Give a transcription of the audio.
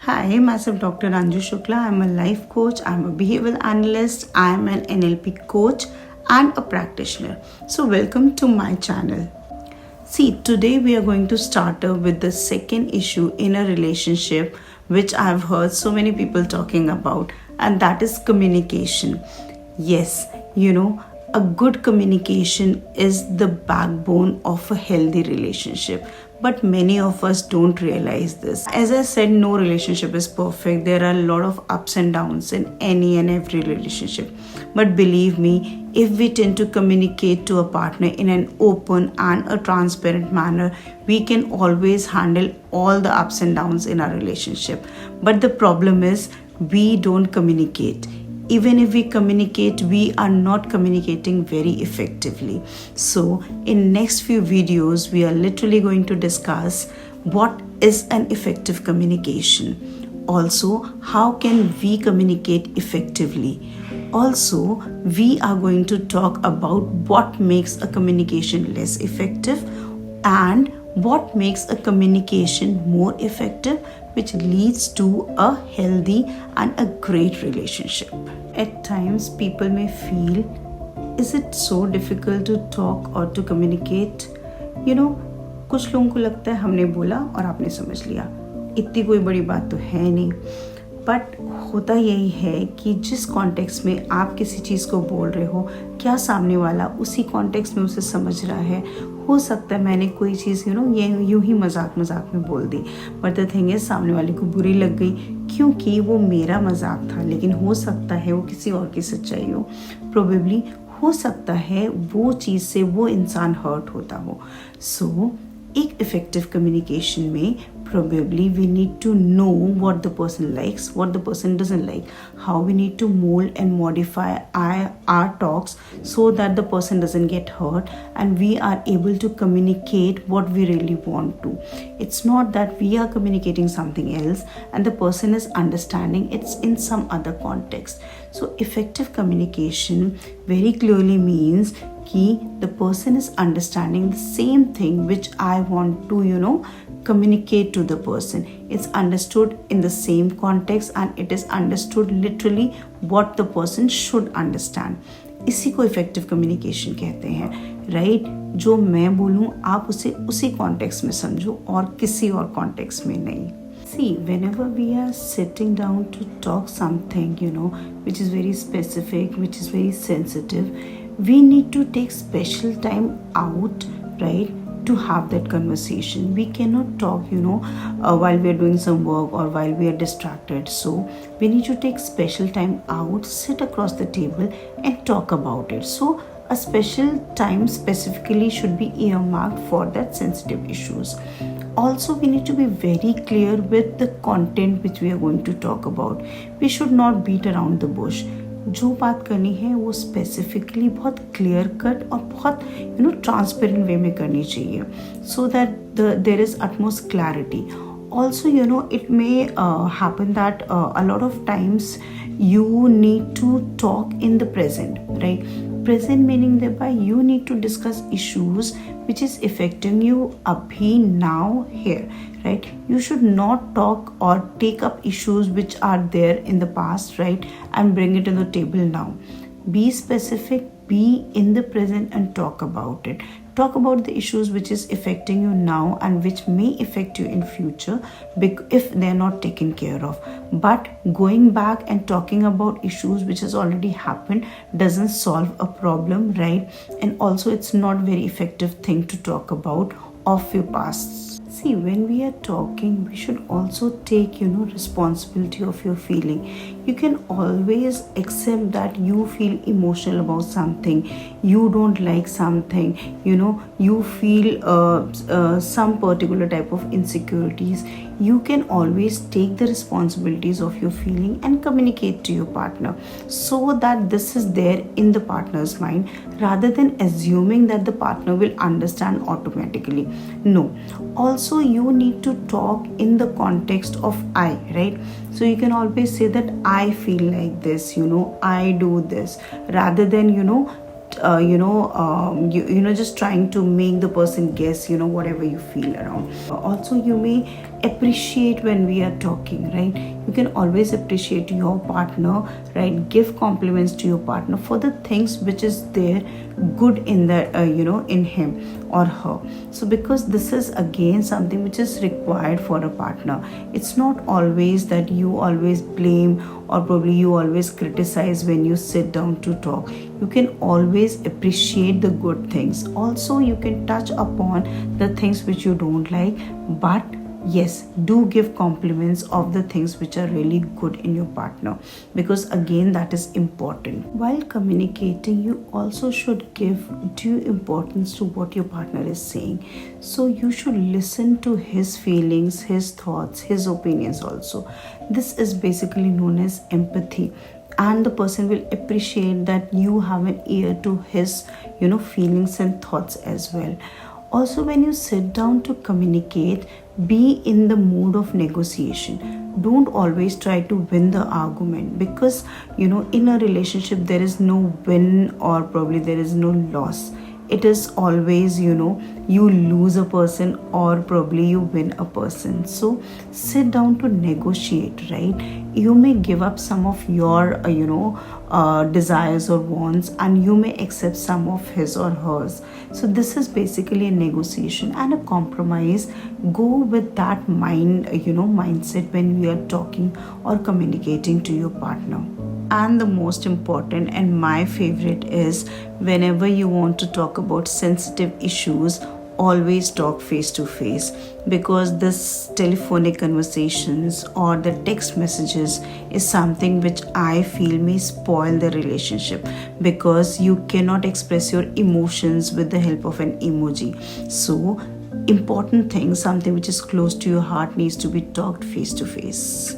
Hi, myself Dr. Anju Shukla. I'm a life coach, I'm a behavioral analyst, I'm an NLP coach and a practitioner. So, welcome to my channel. See, today we are going to start with the second issue in a relationship which I've heard so many people talking about, and that is communication. Yes, a good communication is the backbone of a healthy relationship. But many of us don't realize this. As I said, no relationship is perfect. There are a lot of ups and downs in any and every relationship. But believe me, if we tend to communicate to a partner in an open and a transparent manner, we can always handle all the ups and downs in our relationship. But the problem is, we don't communicate. Even if we communicate, we are not communicating very effectively. So in next few videos, we are literally going to discuss what is an effective communication. Also, how can we communicate effectively? Also, we are going to talk about what makes a communication less effective and what makes a communication more effective, which leads to a healthy and a great relationship. At times, people may feel, is it so difficult to talk or to communicate? कुछ लोगों को लगता है हमने बोला और आपने समझ लिया, इतनी कोई बड़ी बात तो है नहीं. बट होता यही है कि जिस कॉन्टेक्स्ट में आप किसी चीज़ को बोल रहे हो, क्या सामने वाला उसी कॉन्टेक्स्ट में उसे समझ रहा है. हो सकता है मैंने कोई चीज़ ये यूं ही मजाक में बोल दी, बट द थिंग इज सामने वाले को बुरी लग गई क्योंकि वो मेरा मजाक था, लेकिन हो सकता है वो किसी और की सच्चाई हो. प्रोबेबली हो सकता है वो चीज़ से वो इंसान हर्ट होता हो. सो एक इफेक्टिव कम्युनिकेशन में probably we need to know what the person likes, what the person doesn't like, how we need to mold and modify our talks so that the person doesn't get hurt and we are able to communicate what we really want to. It's not that we are communicating something else and the person is understanding it's in some other context. So effective communication very clearly means the person is understanding the same thing which I want to communicate to the person. It's understood in the same context and it is understood literally what the person should understand. इसी को effective communication कहते हैं, right? जो मैं बोलूँ आप उसे उसी कॉन्टेक्स्ट में समझो और किसी और कॉन्टेक्स्ट में नहीं. See, whenever we are sitting down to talk something, which is very specific, which is very sensitive, we need to take special time out, right, to have that conversation. We cannot talk, while we are doing some work or while we are distracted. So we need to take special time out, sit across the table and talk about it. So a special time specifically should be earmarked for that sensitive issues. Also, we need to be very clear with the content which we are going to talk about. We should not beat around the bush. जो बात करनी है वो specifically बहुत clear cut और बहुत transparent वे में करनी चाहिए, so that there is utmost clarity. Also, it may happen that a lot of times you need to talk in the present, right? Present meaning thereby you need to discuss issues which is affecting you abhi, now, here, right? You should not talk or take up issues which are there in the past, right, and bring it to the table now. Be specific, be in the present and talk about it. Talk about the issues which is affecting you now and which may affect you in future if they're not taken care of. But going back and talking about issues which has already happened doesn't solve a problem, right? And also it's not very effective thing to talk about of your past. See, when we are talking, we should also take, responsibility of your feeling. You can always accept that you feel emotional about something, you don't like something, you feel some particular type of insecurities. You can always take the responsibilities of your feeling and communicate to your partner so that this is there in the partner's mind rather than assuming that the partner will understand automatically. No. Also, you need to talk in the context of I, right? So you can always say that I feel like this, I do this, rather than, just trying to make the person guess, whatever you feel around. Also, you may appreciate when we are talking, right? You can always appreciate your partner, right? Give compliments to your partner for the things which is there good in the in him or her. So because this is again something which is required for a partner. It's not always that you always blame or probably you always criticize when you sit down to talk. You can always appreciate the good things. Also, you can touch upon the things which you don't like, but yes, do give compliments of the things which are really good in your partner, because again that is important. While communicating, you also should give due importance to what your partner is saying. So you should listen to his feelings, his thoughts, his opinions also. This is basically known as empathy, and the person will appreciate that you have an ear to his feelings and thoughts as well. Also, when you sit down to communicate, be in the mood of negotiation. Don't always try to win the argument, because in a relationship there is no win or probably there is no loss. It is always you lose a person or probably you win a person. So sit down to negotiate, right? You may give up some of your desires or wants, and you may accept some of his or hers. So this is basically a negotiation and a compromise. Go with that mindset when we are talking or communicating to your partner. And the most important and my favorite is, whenever you want to talk about sensitive issues, always talk face to face, because this telephonic conversations or the text messages is something which I feel may spoil the relationship, because you cannot express your emotions with the help of an emoji. So important thing, something which is close to your heart, needs to be talked face to face.